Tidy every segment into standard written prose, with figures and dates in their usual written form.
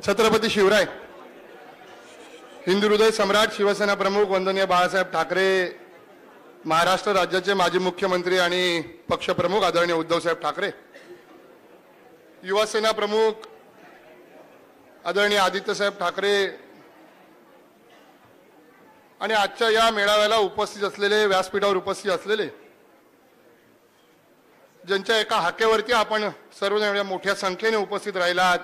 छत्रपती शिवराय, हिंदू हृदय सम्राट, शिवसेना प्रमुख वंदनीय बाळासाहेब ठाकरे, महाराष्ट्र राज्याचे माजी मुख्यमंत्री आणि पक्षप्रमुख आदरणीय उद्धवसाहेब ठाकरे, युवा सेना प्रमुख आदरणीय आदित्यसाहेब ठाकरे आणि आजच्या या मेळाव्याला उपस्थित असलेले, व्यासपीठावर उपस्थित असलेले, ज्यांच्या एका हाकेवरती आपण सर्वजण एवढ्या मोठ्या संख्येने उपस्थित राहिलात,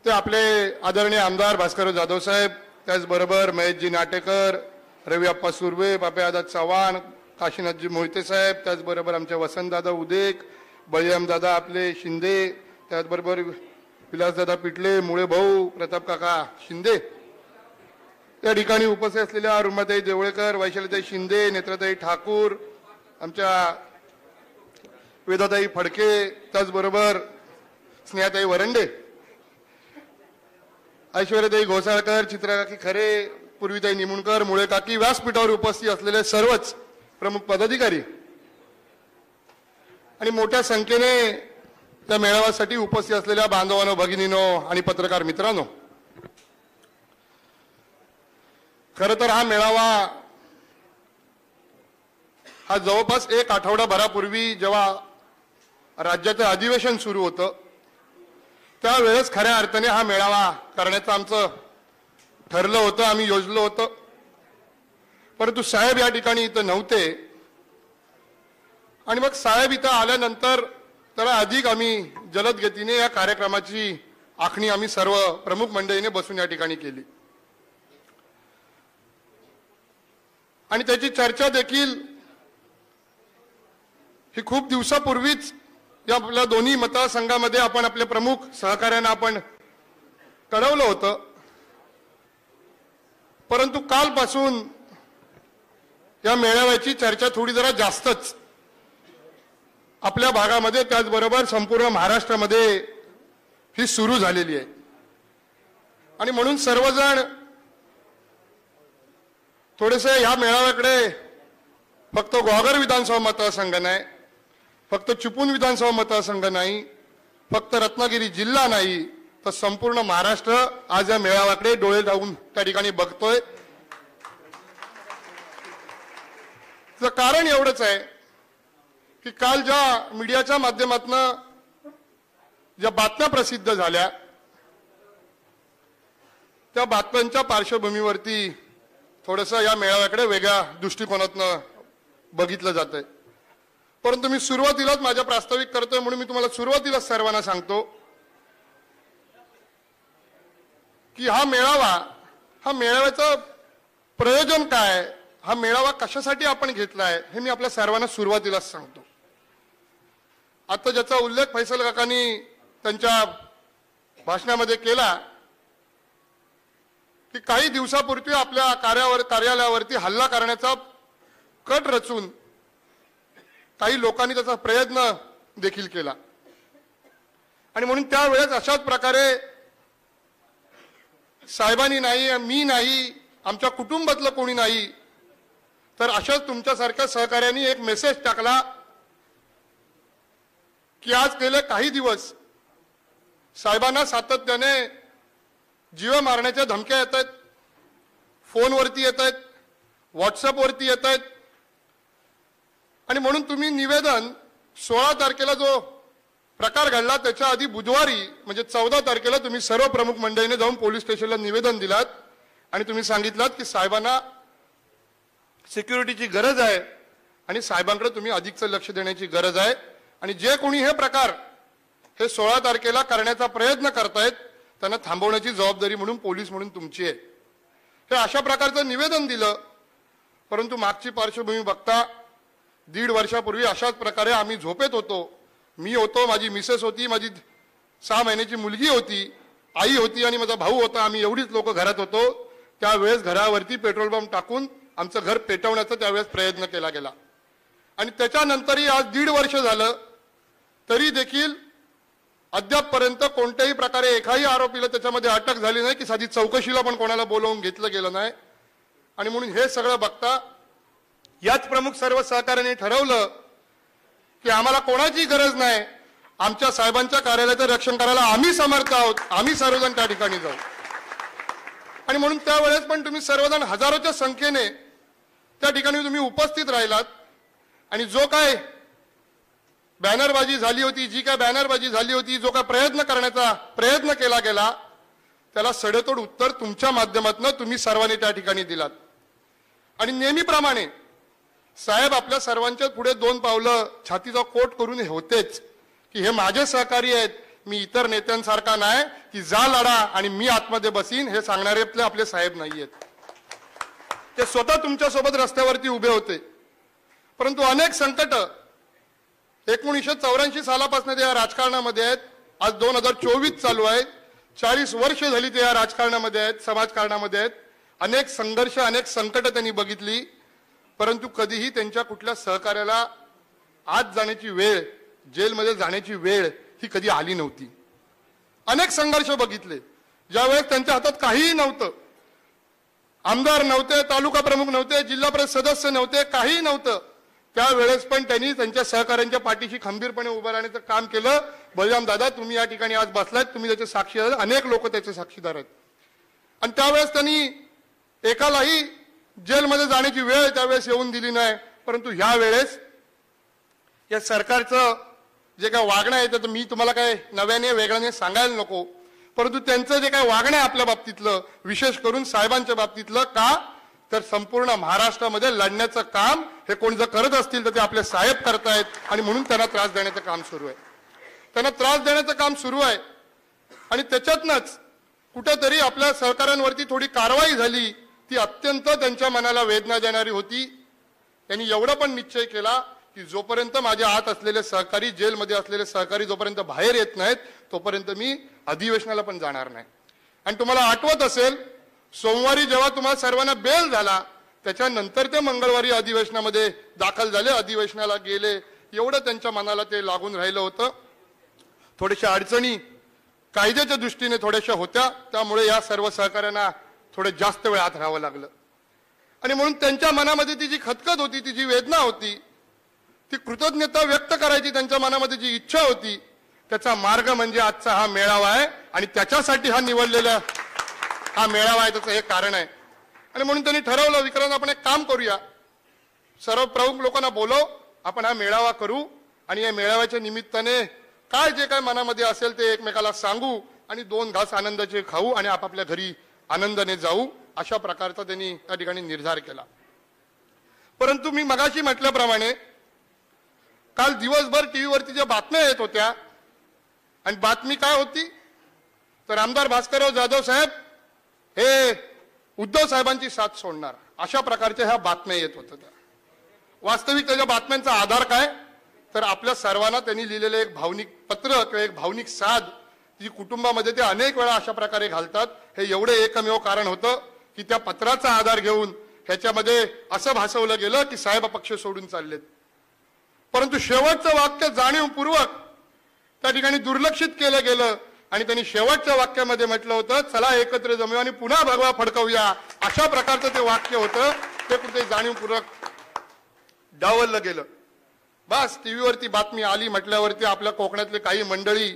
ते आपले आदरणीय आमदार भास्कर जाधव साहेब, त्याचबरोबर महेशजी नाटेकर, रवी अप्पा सुर्वे, बापेदादा चव्हाण, काशीनाथजी मोहिते साहेब, त्याचबरोबर आमचे वसंतदादा उदेक, बळीरामदादा आपले शिंदे, त्याचबरोबर विलासदादा पिटले, मुळे भाऊ, प्रताप काका शिंदे, त्या ठिकाणी उपस्थित असलेल्या रुमाताई देवळेकर, वैशालीताई शिंदे, नेत्रताई ठाकूर, आमच्या वेदाताई फडके, त्याचबरोबर स्नेहाताई वरंडे, ऐश्वर्याताई घोसाळकर, चित्रकाकी खरे, पूर्वीताई निमुणकर, मुळे काकी, व्यासपीठावर उपस्थित असलेले सर्वच प्रमुख पदाधिकारी आणि मोठ्या संख्येने त्या मेळाव्यासाठी उपस्थित असलेल्या बांधवांनो, भगिनींनो आणि पत्रकार मित्रांनो, खरं तर हा मेळावा हा जवळपास एक आठवडाभरापूर्वी जेव्हा राज्याचं अधिवेशन सुरू होतं त्यावेळेस खऱ्या अर्थाने हा मेळावा करण्याचं आमचं ठरलं होतं, आम्ही योजलं होतं. परंतु साहेब या ठिकाणी इथं नव्हते आणि मग साहेब इथं आल्यानंतर त्याला अधिक आम्ही जलद गतीने या कार्यक्रमाची आखणी आम्ही सर्व प्रमुख मंडळीने बसून या ठिकाणी केली आणि त्याची चर्चा देखील ही खूप दिवसापूर्वीच या आपल्या दोन्ही मतदारसंघामध्ये आपण आपले प्रमुख सहकार्यांना आपण कळवलं होतं. परंतु कालपासून या मेळाव्याची चर्चा थोडी जरा जास्तच आपल्या भागामध्ये, त्याचबरोबर संपूर्ण महाराष्ट्रामध्ये ही सुरू झालेली आहे आणि म्हणून सर्वजण थोडेसे या मेळाव्याकडे फक्त ग्वागर विधानसभा मतदारसंघ नाही, फक्त चिपळूण विधानसभा मतदारसंघ नाही, फक्त रत्नागिरी जिल्हा नाही, तर संपूर्ण महाराष्ट्र आज या मेळाव्याकडे डोळे लावून त्या ठिकाणी बघतोय. त्याचं कारण एवढंच आहे की काल ज्या मीडियाच्या माध्यमातून ज्या बातम्या प्रसिद्ध झाल्या त्या बातम्यांच्या पार्श्वभूमीवरती थोडंसं या मेळाव्याकडे वेगळ्या दृष्टिकोनातून बघितलं जातंय. परंतु मी सुरुवातीलाच माझ्या प्रास्ताविक करतोय म्हणून मी तुम्हाला सुरुवातीलाच सर्वांना सांगतो की हा मेळाव्याचं प्रयोजन काय, हा मेळावा कशासाठी आपण घेतलाय हे मी आपल्या सर्वांना सुरुवातीलाच सांगतो. आता ज्याचा उल्लेख फैसल काकांनी त्यांच्या भाषणामध्ये केला की काही दिवसापूर्वी आपल्या कार्यालयावरती हल्ला करण्याचा कट रचून काही लोकांनी त्याचा प्रयत्न देखील केला आणि म्हणून त्यावेळेस अशाच प्रकारे साहेबांनी नाही, मी नाही, आमच्या कुटुंबातलं कोणी नाही, तर अशाच तुमच्यासारख्या सहकार्यांनी एक मेसेज टाकला की आज गेले काही दिवस साहेबांना सातत्याने जीव मारण्याच्या धमक्या येत आहेत, फोनवरती येत आहेत, व्हॉट्सअपवरती येत आहेत आणि म्हणून तुम्ही निवेदन 16 तारखेला जो प्रकार घडला त्याच्या आधी बुधवारी म्हणजे 14 तारखेला तुम्ही सर्व प्रमुख मंडळीने जाऊन पोलीस स्टेशनला निवेदन दिलात आणि तुम्ही सांगितलात की साहेबांना सिक्युरिटीची गरज आहे आणि साहेबांकडे तुम्ही अधिकचं लक्ष देण्याची गरज आहे आणि जे कोणी हे प्रकार हे 16 तारखेला करण्याचा प्रयत्न करतायत त्यांना थांबवण्याची जबाबदारी म्हणून पोलीस म्हणून तुमची आहे. हे अशा प्रकारचं निवेदन दिलं. परंतु मागची पार्श्वभूमी बघता 1.5 वर्षापूर्वी अशाच प्रकारे आम्ही झोपेत होतो. मी होतो, माझी मिसेस होती, माझी 6 महिन्याची मुलगी होती, आई होती आणि माझा भाऊ होता. आम्ही एवढीच लोक घरात होतो. त्यावेळेस घरावरती पेट्रोल बॉम्ब टाकून आमचं घर पेटवण्याचा त्यावेळेस प्रयत्न केला गेला आणि त्याच्यानंतरही आज 1.5 वर्ष झालं तरी देखील अद्यापपर्यंत कोणत्याही प्रकारे एकाही आरोपीला त्याच्यामध्ये अटक झाली नाही की साधी चौकशीला पण कोणाला बोलवून घेतलं गेलं नाही. आणि म्हणून हे सगळं बघता याच प्रमुख सर्व सहकार्यांनी ठरवलं की आम्हाला कोणाची गरज नाही, आमच्या साहेबांच्या कार्यालयाचं रक्षण करायला आम्ही समर्थ आहोत, आम्ही सर्वजण त्या ठिकाणी जाऊ. आणि म्हणून त्यावेळेस पण तुम्ही सर्वजण हजारोच्या संख्येने त्या ठिकाणी तुम्ही उपस्थित राहिलात. आणि जो काय बॅनरबाजी झाली होती, जी काय बॅनरबाजी झाली होती, जो काय प्रयत्न केला गेला, त्याला सडेतोड उत्तर तुमच्या माध्यमातून तुम्ही सर्वांनी त्या ठिकाणी दिलात. आणि नेहमीप्रमाणे साहेब आपल्या सर्वांच्या पुढे 2 पावलं छातीचा कोट करून होतेच की हे माझे सहकारी आहेत, मी इतर नेत्यांसारखा नाही की जा लढा आणि मी आतमध्ये बसीन, हे सांगणारे आपले साहेब नाहीयेत. ते स्वतः तुमच्यासोबत रस्त्यावरती उभे होते. परंतु अनेक संकट 1984 सालापासून ते या राजकारणामध्ये आहेत. आज 2024 चालू आहे. 40 वर्ष झाली ते या राजकारणामध्ये आहेत, समाजकारणामध्ये आहेत. अनेक संघर्ष, अनेक संकट त्यांनी बघितली. परंतु कधीही त्यांच्या कुठल्या सहकार्याला आत जाण्याची वेळ, जेलमध्ये जाण्याची वेळ ही कधी आली नव्हती. अनेक संघर्ष बघितले. ज्यावेळेस त्यांच्या हातात काहीही नव्हतं, आमदार नव्हते, तालुका प्रमुख नव्हते, जिल्हा परिषद सदस्य नव्हते, काही नव्हतं, त्यावेळेस पण त्यांनी त्यांच्या सहकाऱ्यांच्या पाठीशी खंबीरपणे उभं राहण्याचं काम केलं. बलराम दादा, तुम्ही या ठिकाणी आज बसलात, तुम्ही त्याचे साक्षीदार, अनेक लोक त्याचे साक्षीदार आहेत. आणि त्यावेळेस त्यांनी एकालाही जेलमध्ये जाण्याची वेळ त्यावेळेस येऊन दिली नाही. परंतु ह्या वेळेस या सरकारचं जे काय वागणं आहे तर मी तुम्हाला काय नव्याने वेगळ्याने सांगायला नको, परंतु त्यांचं जे काय वागणं आहे आपल्या बाबतीतलं, विशेष करून साहेबांच्या बाबतीतलं, का तर संपूर्ण महाराष्ट्रामध्ये लढण्याचं काम हे कोण जर करत असतील तर ते आपले साहेब करतायत. आणि म्हणून त्यांना त्रास देण्याचं काम सुरू आहे. त्यांना त्रास देण्याचं काम सुरू आहे. आणि त्याच्यातनंच कुठेतरी आपल्या सहकाऱ्यांवरती थोडी कारवाई झाली, ती अत्यंत त्यांच्या मनाला वेदना देणारी होती. त्यांनी एवढा पण निश्चय केला की जोपर्यंत माझ्या आत असलेले सहकारी, जेलमध्ये असलेले सहकारी जोपर्यंत बाहेर येत नाहीत तोपर्यंत मी अधिवेशनाला पण जाणार नाही. आणि तुम्हाला आठवत असेल, सोमवारी जेव्हा तुम्हाला सर्वांना बेल झाला त्याच्यानंतर ते मंगळवारी अधिवेशनामध्ये दाखल झाले, अधिवेशनाला गेले. एवढं त्यांच्या मनाला ते लागून राहिलं होतं. थोड्याशा अडचणी कायद्याच्या दृष्टीने थोड्याशा होत्या, त्यामुळे या सर्व सहकाऱ्यांना थोडे जास्त वेळ आत राहावं लागलं. आणि म्हणून त्यांच्या मनामध्ये ती जी खतखत होती, ती जी वेदना होती, ती कृतज्ञता व्यक्त करायची त्यांच्या मनामध्ये जी इच्छा होती, त्याचा मार्ग म्हणजे आजचा हा मेळावा आहे. आणि त्याच्यासाठी हा निवडलेला हा मेळावा आहे, त्याचं हे कारण आहे. आणि म्हणून त्यांनी ठरवलं, विक्रांत आपण एक काम करूया, सर्व प्रमुख लोकांना बोलव, आपण हा मेळावा करू आणि या मेळाव्याच्या निमित्ताने काय जे काय मनामध्ये असेल ते एकमेकाला सांगू आणि 2 घास आनंदाचे खाऊ आणि आपापल्या घरी आनंदाने जाऊ, अशा प्रकारचा त्यांनी त्या ठिकाणी निर्धार केला. परंतु मी मगाशी म्हटल्याप्रमाणे काल दिवसभर टीव्हीवरती ज्या बातम्या येत होत्या, आणि बातमी काय होती तर आमदार भास्करराव जाधव साहेब हे उद्धव साहेबांची साथ सोडणार, अशा प्रकारच्या ह्या बातम्या येत होत्या. वास्तविक त्याच्या बातम्यांचा आधार काय तर आपल्या सर्वांना त्यांनी लिहिलेलं एक भावनिक पत्र किंवा एक भावनिक साध, जी कुटुंबामध्ये ते अनेक वेळा अशा प्रकारे घालतात. हे एवढे एकमेव कारण होतं की त्या पत्राचा आधार घेऊन ह्याच्यामध्ये असं भासवलं गेलं की साहेब पक्ष सोडून चाललेत. परंतु शेवटचं वाक्य जाणीवपूर्वक त्या ठिकाणी दुर्लक्षित केलं गेलं आणि त्यांनी शेवटच्या वाक्यामध्ये म्हटलं होतं, चला एकत्र जमूया आणि पुन्हा भगवा फडकवूया, अशा प्रकारचं ते वाक्य होतं. ते कुठे जाणीवपूर्वक डावललं गेलं. बस टीव्हीवरती बातमी आली म्हटल्यावरती आपल्या कोकणातले काही मंडळी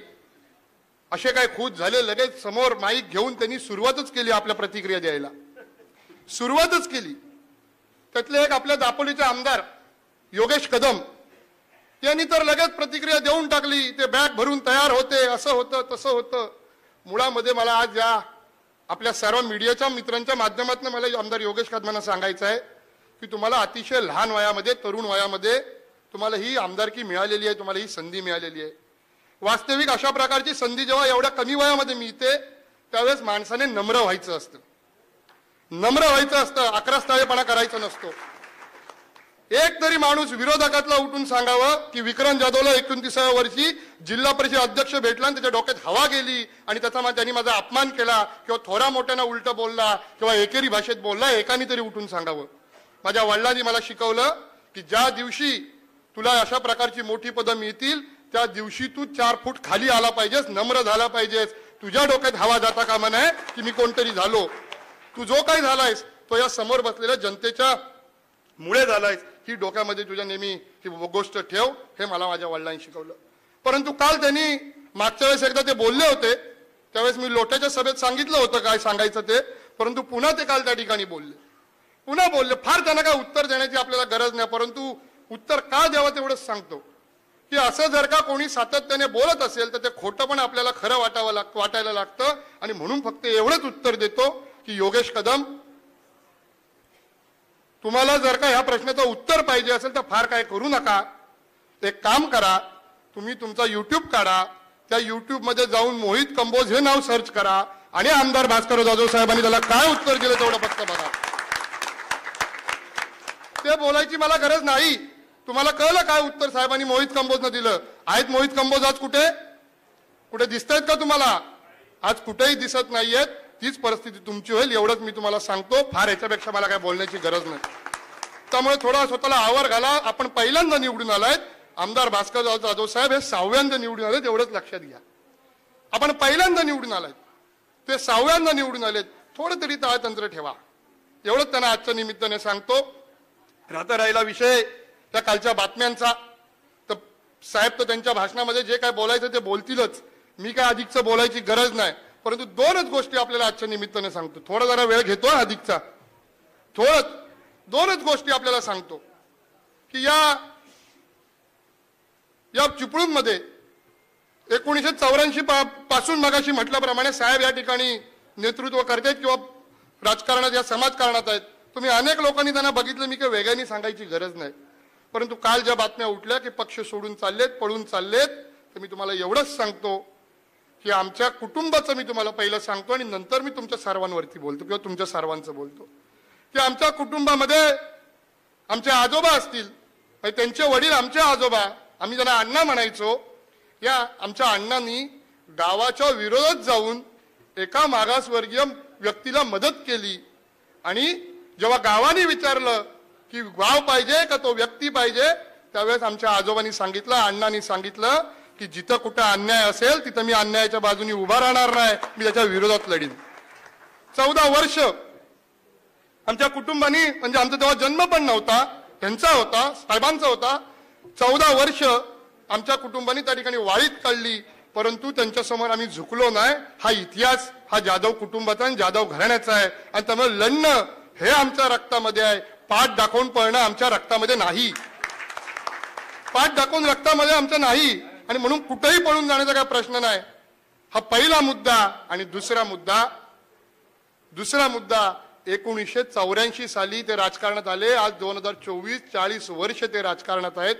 असे काय खुश झाले, लगेच समोर माईक घेऊन त्यांनी सुरुवातच केली आपल्या प्रतिक्रिया द्यायला, सुरुवातच केली. त्यातले एक आपल्या दापोलीचे आमदार योगेश कदम त्यांनी तर लगेच प्रतिक्रिया देऊन टाकली. ते बॅग भरून तयार होते, असं होतं तसं होतं. मुळामध्ये मला आज या आपल्या सर्व मीडियाच्या मित्रांच्या माध्यमातून मला आमदार योगेश कदमांना सांगायचं आहे की तुम्हाला अतिशय लहान वयामध्ये, तरुण वयामध्ये तुम्हाला ही आमदारकी मिळालेली आहे, तुम्हाला ही संधी मिळालेली आहे. वास्तविक अशा प्रकारची संधी जेव्हा एवढ्या कमी वयामध्ये मिळते त्यावेळेस माणसाने नम्र व्हायचं असतं, नम्र व्हायचं असतं, अकरास्थाळेपणा करायचा नसतो. एक तरी माणूस विरोधकातला उठून सांगावं की विक्रांत जाधवला 29व्या वर्षी जिल्हा परिषद अध्यक्ष भेटला आणि त्याच्या डोक्यात हवा गेली आणि त्यांनी माझा अपमान केला किंवा थोरा मोठ्यानं उलट बोलला किंवा एकेरी भाषेत बोलला, एकाने तरी उठून सांगावं. माझ्या वडिलांनी मला शिकवलं की ज्या दिवशी तुला अशा प्रकारची मोठी पदं मिळतील त्या दिवशी तू 4 फूट खाली आला पाहिजेस, नम्र झाला पाहिजेस. तुझ्या डोक्यात हवा जाता कामा नये की मी कोणतरी झालो. तू जो काही झालायस तो या समोर बसलेल्या जनतेच्या मुळे झालायस, ही डोक्यामध्ये तुझ्या नेहमी ही गोष्ट ठेव, हे मला माझ्या वडिलांनी शिकवलं. परंतु काल त्यांनी मागच्या वेळेस एकदा ते बोलले होते, त्यावेळेस मी लोट्याच्या सभेत सांगितलं होतं काय सांगायचं ते, परंतु पुन्हा ते काल त्या ठिकाणी पुन्हा बोलले. फार त्यांना काय उत्तर देण्याची आपल्याला गरज नाही, परंतु उत्तर का द्यावं तेवढंच सांगतो की असं जर का कोणी सातत्याने बोलत असेल तर ते खोटं पण आपल्याला खरं वाटायला लागतं. आणि म्हणून फक्त एवढंच उत्तर देतो की योगेश कदम, तुम्हाला जर का ह्या प्रश्नाचं उत्तर पाहिजे असेल तर फार काय करू नका. एक काम करा, तुम्ही तुमचा युट्यूब काढा, त्या युट्यूब मध्ये जाऊन मोहित कंबोज हे नाव सर्च करा आणि आमदार भास्करराव जाधव साहेबांनी त्याला काय उत्तर दिलं तेवढं फक्त बघा. ते बोलायची मला गरज नाही. तुम्हाला कळलं काय उत्तर साहेबांनी मोहित कंबोजनं दिलं? आहेत मोहित कंबोज आज कुठे दिसत आहेत का तुम्हाला? आज कुठेही दिसत नाहीयेत. तीच परिस्थिती तुमची होईल एवढंच मी तुम्हाला सांगतो. फार याच्यापेक्षा मला काय बोलण्याची गरज नाही. त्यामुळे थोडा स्वतःला आवर घाला. आपण पहिल्यांदा निवडून आलायत, आमदार भास्करराव जाधव साहेब हे 6व्यांदा निवडून आलेत एवढंच लक्षात घ्या. आपण पहिल्यांदा निवडून आलायत, ते 6व्यांदा निवडून आलेत. थोडं तरी ताळतंत्र ठेवा एवढंच त्यांना आजच्या निमित्ताने सांगतो. राहता राहिला विषय त्या कालच्या बातम्यांचा, तर साहेब तर त्यांच्या भाषणामध्ये जे काय बोलायचं ते बोलतीलच. मी काय अधिकचं बोलायची गरज नाही, परंतु दोनच गोष्टी आपल्याला आजच्या निमित्ताने सांगतो. थोडा जरा वेळ घेतो अधिकचा. दोनच गोष्टी आपल्याला सांगतो की या चिपळूणमध्ये 1984 पासून मगाशी म्हटल्याप्रमाणे साहेब या ठिकाणी नेतृत्व करतात किंवा राजकारणात या समाजकारणात आहेत. तुम्ही अनेक लोकांनी त्यांना बघितलं, मी काही वेगळ्यानी सांगायची गरज नाही. परंतु काल ज्या बातम्या उठल्या की पक्ष सोडून चाललेत, पळून चाललेत, तर मी तुम्हाला एवढंच सांगतो की आमच्या कुटुंबाचं मी तुम्हाला पहिलं सांगतो आणि नंतर मी तुमच्या सर्वांवरती बोलतो किंवा तुमच्या सर्वांचं बोलतो की आमच्या कुटुंबामध्ये आमचे आजोबा असतील, त्यांचे वडील आमचे आजोबा, आम्ही त्यांना अण्णा म्हणायचो. या आमच्या अण्णांनी गावाच्या विरोधात जाऊन एका मागासवर्गीय व्यक्तीला मदत केली आणि जेव्हा गावाने विचारलं की गाव पाहिजे का तो व्यक्ती पाहिजे, त्यावेळेस आमच्या आजोबांनी सांगितलं, अण्णांनी सांगितलं की जिथं कुठं अन्याय असेल तिथं मी अन्यायाच्या बाजूने उभा राहणार नाही, मी त्याच्या विरोधात लढीन. 14 वर्ष आमच्या कुटुंबानी, म्हणजे आमचा तेव्हा जन्म पण नव्हता, त्यांचा होता, साहेबांचा होता. 14 वर्ष आमच्या कुटुंबानी त्या ठिकाणी वाळीत काढली, परंतु त्यांच्यासमोर आम्ही झुकलो नाही. हा इतिहास हा जाधव कुटुंबाचा आणि जाधव घराण्याचा आहे आणि त्यामुळे लढणं हे आमच्या रक्तामध्ये आहे. पाठ दाखवून पळणं आमच्या रक्तामध्ये नाही, पाठ दाखवून रक्तामध्ये आमचं नाही. आणि म्हणून कुठेही पळून जाण्याचा काय प्रश्न नाही. हा पहिला मुद्दा. आणि दुसरा मुद्दा 1984 साली ते राजकारणात आले. आज 2024 40 वर्ष ते राजकारणात आहेत.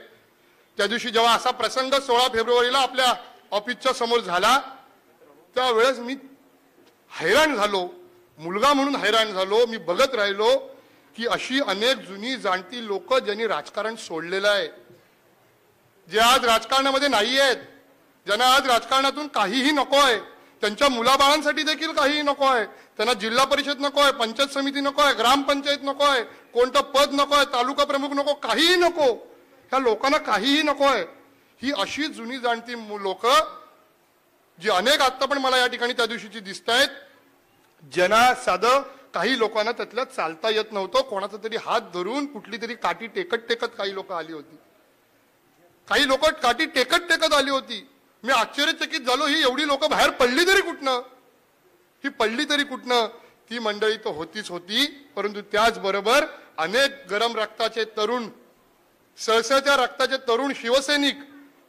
त्या दिवशी जेव्हा असा प्रसंग 16 फेब्रुवारीला आपल्या ऑफिसच्या समोर झाला, त्यावेळेस मी हैराण झालो, मुलगा म्हणून हैराण झालो. मी बघत राहिलो की अशी अनेक जुनी जाणती लोक ज्यांनी राजकारण सोडलेलं आहे, जे आज राजकारणामध्ये नाही आहेत, ज्यांना आज राजकारणातून काहीही नको आहे, त्यांच्या मुलाबाळांसाठी देखील काहीही नको आहे, त्यांना जिल्हा परिषद नको आहे, पंचायत समिती नको आहे, ग्रामपंचायत नको आहे, कोणतं पद नको आहे, तालुका प्रमुख नको, काहीही नको. ह्या लोकांना काहीही नको आहे. ही अशी जुनी जाणती लोक जी अनेक आता पण मला या ठिकाणी त्या दिवशीची दिसत आहेत, ज्यांना साधं काही लोकांना त्यातल्या चालता येत नव्हतं. कोणाचा तरी हात धरून कुठली तरी काठी टेकत काही लोक आली होती, काही लोक काठी टेकत आली होती. मी आश्चर्यचकित झालो, ही एवढी लोक बाहेर पडली तरी कुठनं, ती मंडळी तर होतीच होती. परंतु त्याचबरोबर अनेक गरम रक्ताचे तरुण, सळसळत्या रक्ताचे तरुण शिवसैनिक,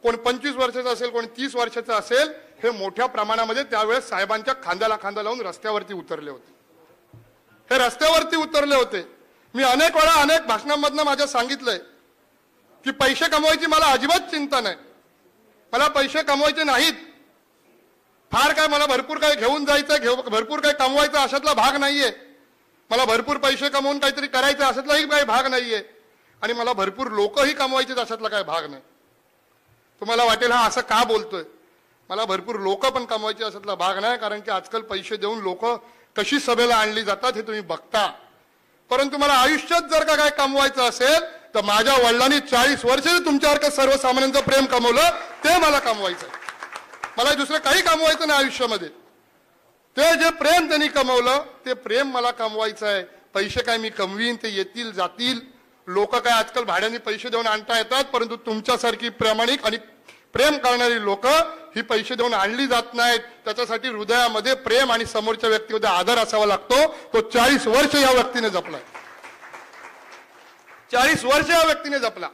कोण 25 वर्षाचा असेल, कोण 30 वर्षाचा असेल, हे मोठ्या प्रमाणामध्ये त्यावेळेस साहेबांच्या खांद्याला खांदा लावून रस्त्यावरती उतरले होते. मी अनेक वेळा अनेक भाषणांमधनं माझ्या सांगितलंय की पैसे कमवायची मला अजिबात चिंता नाही, मला पैसे कमवायचे नाहीत. फार काय मला भरपूर काय घेऊन जायचं, भरपूर काय कमवायचं अशातला भाग नाहीये. मला भरपूर पैसे कमवून काहीतरी करायचं अशातलाही काही भाग नाहीये. आणि मला भरपूर लोकही कमवायचे अशातला काही भाग नाही. तुम्हाला वाटेल हा असं का बोलतोय, मला भरपूर लोक पण कमवायचे अशातला भाग नाही. कारण की आजकाल पैसे देऊन लोक कशी सभेला आणली जातात हे तुम्ही बघता. परंतु मला आयुष्यात जर का काय कमवायचं असेल तर माझ्या वडिलांनी 40 वर्ष तुमच्यासारखं सर्वसामान्यांचं प्रेम कमवलं, ते मला कमवायचं. मला दुसरं काही कमवायचं नाही आयुष्यामध्ये. ते जे प्रेम त्यांनी कमवलं ते प्रेम मला कमवायचं आहे. पैसे काय मी कमवीन, ते येतील जातील. लोक काय आजकाल भाड्याने पैसे देऊन आणता येतात, परंतु तुमच्यासारखी प्रामाणिक आणि प्रेम करणारी लोक ही पैसे देऊन आणली जात नाहीत. त्याच्यासाठी हृदयामध्ये प्रेम आणि समोरच्या व्यक्तीमध्ये आदर असावा लागतो. तो 40 वर्ष या व्यक्तीने जपला, 40 वर्ष या व्यक्तीने जपला.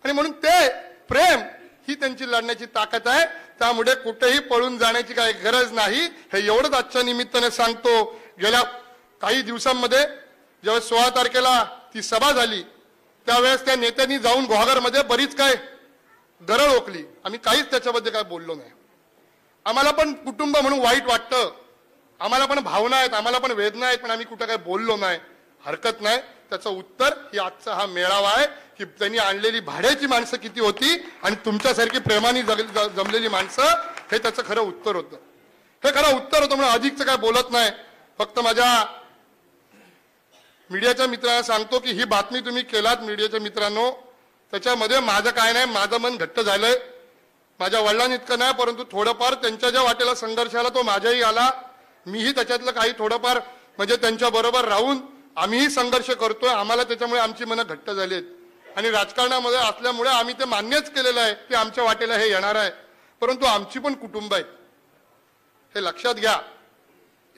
आणि म्हणून ते प्रेम ही त्यांची लढण्याची ताकद आहे. त्यामुळे कुठेही पळून जाण्याची काही गरज नाही. हे एवढंच आजच्या निमित्ताने सांगतो. गेल्या काही दिवसांमध्ये जेव्हा 16 तारखेला ती सभा झाली त्यावेळेस त्या नेत्यांनी जाऊन गुहागरमध्ये बरीच काय गरळ ओकली. आम्ही काहीच त्याच्याबद्दल काय बोललो नाही. आम्हाला पण कुटुंब म्हणून वाईट वाटतं, आम्हाला पण भावना आहेत, आम्हाला पण वेदना आहेत, पण आम्ही कुठं काय बोललो नाही. हरकत नाही. त्याचं उत्तर ही आजचा हा मेळावा आहे की त्यांनी आणलेली भाड्याची माणसं किती होती आणि तुमच्यासारखी प्रेमाने जमलेली माणसं, हे त्याचं खरं उत्तर होतं. हे खरं उत्तर होतं. म्हणून अधिकचं काय बोलत नाही. फक्त माझ्या मीडियाच्या मित्रांना सांगतो की ही बातमी तुम्ही केलात मीडियाच्या मित्रांनो, त्याच्यामध्ये माझं काय नाही. माझं मन घट्ट झालंय. माझ्या वडिलांनी इतकं नाही, परंतु थोडंफार त्यांच्या ज्या वाटेला संघर्ष आला तो माझ्याही आला. मीही त्याच्यातलं काही थोडंफार म्हणजे त्यांच्या बरोबर राहून आम्हीही संघर्ष करतोय. आम्हाला त्याच्यामुळे आमची मनं घट्ट झालीत आणि राजकारणामध्ये असल्यामुळे आम्ही ते मान्यच केलेलं आहे की आमच्या वाटेला हे येणार आहे. परंतु आमची पण कुटुंब आहेत, हे लक्षात घ्या.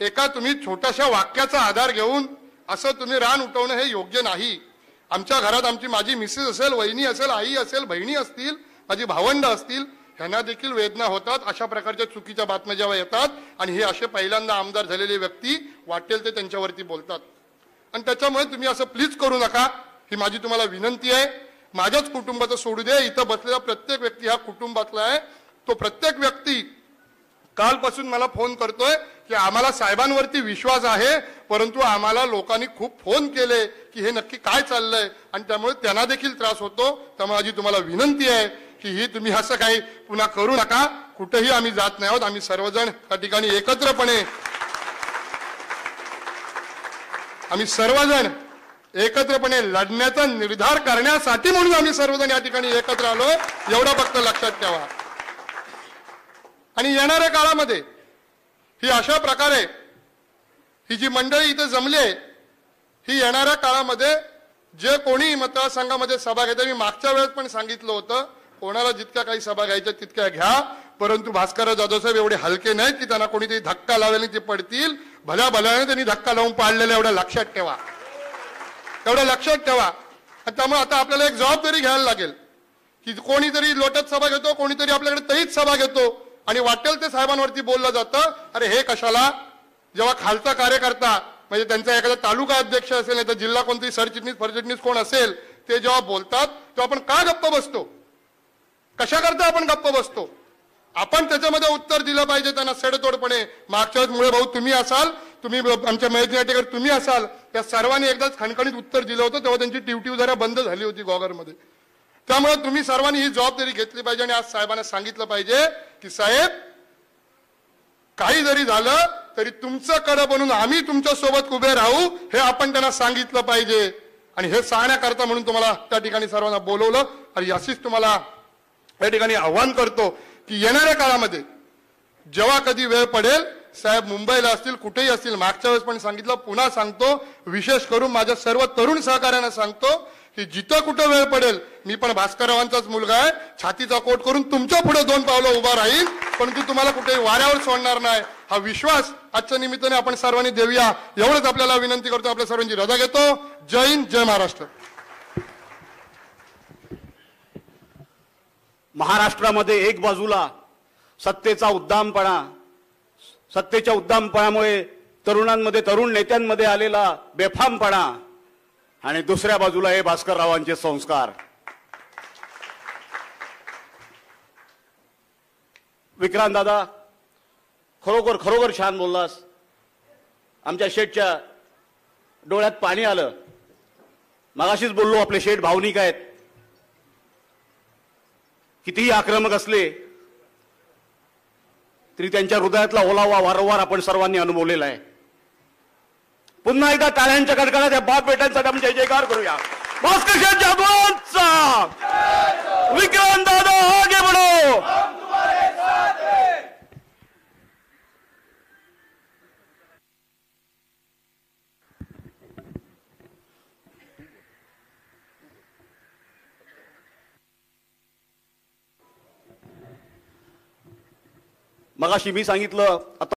एका तुम्ही छोट्याशा वाक्याचा आधार घेऊन असं तुम्ही रान उठवणं हे योग्य नाही. आमच्या घरात आमची माझी मिसेस असेल, वहिनी असेल, आई असेल, बहिणी असतील, माझी भावंड असतील, ह्यांना देखील वेदना होतात. अशा प्रकारच्या चुकीच्या बातम्या जेव्हा येतात आणि हे असे पहिल्यांदा आमदार झालेले व्यक्ती वाटेल ते त्यांच्यावरती बोलतात. आणि त्याच्यामुळे तुम्ही असं प्लीज करू नका, ही माझी तुम्हाला विनंती आहे. माझ्याच कुटुंबाचं सोडू दे, इथं बसलेला प्रत्येक व्यक्ती हा कुटुंबातला आहे. तो प्रत्येक व्यक्ती कालपासून मला फोन करतोय की आम्हाला साहेबांवरती विश्वास आहे, परंतु आम्हाला लोकांनी खूप फोन केले की हे नक्की काय चाललंय आणि त्यामुळे त्यांना देखील त्रास होतो. त्यामुळे माझी तुम्हाला विनंती आहे की ही तुम्ही असं काही पुन्हा करू नका. कुठेही आम्ही जात नाही आहोत. आम्ही सर्वजण त्या ठिकाणी एकत्रपणे लढण्याचा निर्धार करण्यासाठी म्हणून आम्ही सर्वजण या ठिकाणी एकत्र आलो, एवढं फक्त लक्षात ठेवा. आणि येणाऱ्या काळामध्ये ही अशा प्रकारे ही जी मंडळी इथे जमली आहे, ही येणाऱ्या काळामध्ये जे कोणी मतदारसंघामध्ये सभा घेते, मी मागच्या वेळेस पण सांगितलं होतं, कोणाला जितक्या काही सभा घ्यायच्या तितक्या घ्या, परंतु भास्करराव जाधव साहेब एवढे हलके नाहीत की त्यांना कोणीतरी धक्का लावेल ते पडतील. भल्या भल्याने त्यांनी धक्का लावून पाडलेलं एवढं लक्षात ठेवा, एवढं लक्षात ठेवा. आणि त्यामुळे आता आपल्याला एक जबाबदारी घ्यायला लागेल की कोणीतरी लोटत सभा घेतो, कोणीतरी आपल्याकडे तहीच सभा घेतो आणि वाटेल ते साहेबांवरती बोललं जातं. अरे हे कशाला? जेव्हा खालचा कार्यकर्ता म्हणजे त्यांचा एखादा तालुका अध्यक्ष असेल नाही तर जिल्हा कोणतरी सरचिटणीस कोण असेल ते जेव्हा बोलतात तेव्हा आपण का गप्प बसतो? कशा करता आपण गप्प बसतो? आपण त्याच्यामध्ये उत्तर दिलं पाहिजे त्यांना सडेतोडपणे. मागच्या वेळेस मुळे भाऊ तुम्ही असाल, तुम्ही आमच्या महेश तुम्ही असाल, त्या सर्वांनी एकदाच खणखणीत उत्तर दिलं होतं. तेव्हा त्यांची टिवटिव जरा बंद झाली होती गोगरमध्ये. त्यामुळे तुम्ही सर्वांनी ही जबाबदारी घेतली पाहिजे आणि आज साहेबांना सांगितलं पाहिजे की साहेब काही जरी झालं तरी तुमचं कडं बनून आम्ही तुमच्या सोबत उभे राहू, हे आपण त्यांना सांगितलं पाहिजे. आणि हे सांगण्याकरता म्हणून तुम्हाला त्या ठिकाणी सर्वांना बोलवलं. आणि अशीच तुम्हाला या ठिकाणी आव्हान करतो की येणाऱ्या काळामध्ये जेव्हा कधी वेळ पडेल, साहेब मुंबईला असतील, कुठेही असतील, मागच्या वेळेस पण सांगितलं, पुन्हा सांगतो, विशेष करून माझ्या सर्व तरुण सहकार्यांना सांगतो की जिथं कुठं वेळ पडेल, मी पण भास्कररावांचाच मुलगा आहे, छातीचा कोट करून तुमच्या पुढे 2 पावलं उभा राहील, पण ती तुम्हाला कुठेही वाऱ्यावर सोडणार नाही. हा विश्वास आजच्या निमित्ताने आपण सर्वांनी देऊया, एवढंच आपल्याला विनंती करतो. आपल्या सर्वांची रजा घेतो. जय हिंद, जय महाराष्ट्र. महाराष्ट्रामध्ये एक बाजूला सत्तेच्या उद्दामपणामुळे तरुणांमध्ये, तरुण नेत्यांमध्ये आलेला बेफामपणा आणि दुसऱ्या बाजूला हे भास्कररावांचे संस्कार. विक्रांत दादा खरोखर छान बोललास. आमच्या शेठच्या डोळ्यात पाणी आलं. मगाशीच बोललो, आपले शेठ भावनिक आहेत. कितीही आक्रमक असले तरी त्यांच्या हृदयातला ओलावा वारंवार आपण सर्वांनी अनुभवलेला आहे. पुन्हा एकदा टाळ्यांच्या कडकडात या बाप बेटांसाठी आपण जय जयकार करूया. भास्कर शेठ जाधवांचा, विक्रांत दादा आगे बढ़ो. मगाशी मी सांगितलं आता